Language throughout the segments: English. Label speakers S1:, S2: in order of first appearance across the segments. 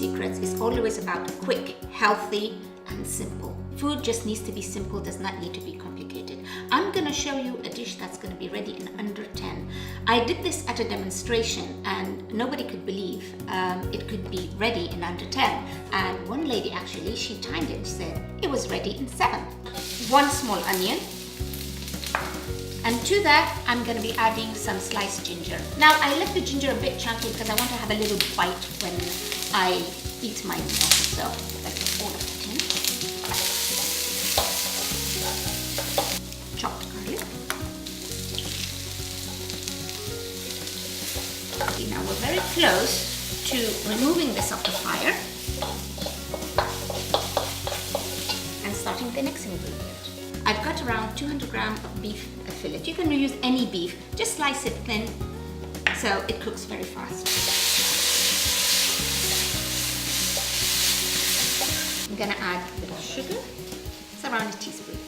S1: secrets is always about quick, healthy, and simple. Food just needs to be simple, does not need to be complicated. I'm gonna show you a dish that's gonna be ready in under 10. I did this at a demonstration and nobody could believe it could be ready in under 10. And one lady actually, she timed it and said it was ready in 7. 1 small onion. And to that, I'm gonna be adding some sliced ginger. Now, I left the ginger a bit chunky because I want to have a little bite when I eat my meal. So let's put all of it in. Chopped garlic. Okay, now we're very close to removing this off the fire and starting the next ingredient. I've got around 200 grams of beef fillet. You can use any beef, just slice it thin so it cooks very fast. I'm gonna add a bit of sugar. It's around a teaspoon.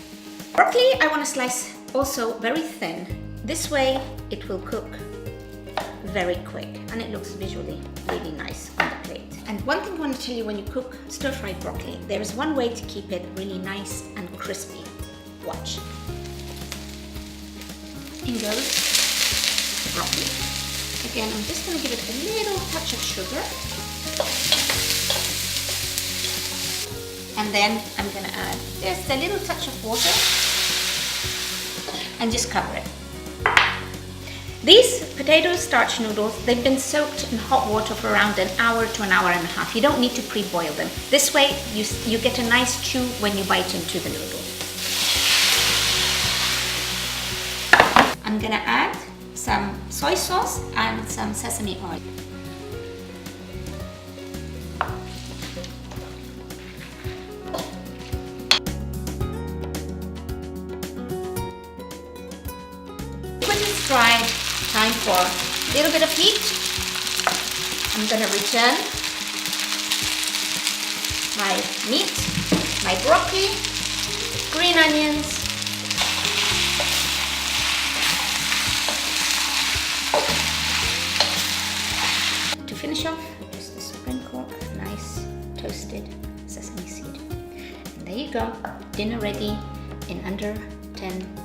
S1: Broccoli I want to slice also very thin. This way it will cook very quick and it looks visually really nice on the plate. And one thing I want to tell you when you cook stir-fried broccoli, there is one way to keep it really nice and crispy. Watch. In goes broccoli. Again, I'm just going to give it a little touch of sugar. And then I'm going to add just a little touch of water and just cover it. These potato starch noodles, they've been soaked in hot water for around an hour to an hour and a half. You don't need to pre-boil them. This way you get a nice chew when you bite into the noodle. I'm gonna add some soy sauce and some sesame oil. When it's dried, time for a little bit of heat. I'm gonna return my meat, my broccoli, green onions, finish off, just a sprinkle of nice toasted sesame seed. And there you go, dinner ready in under 10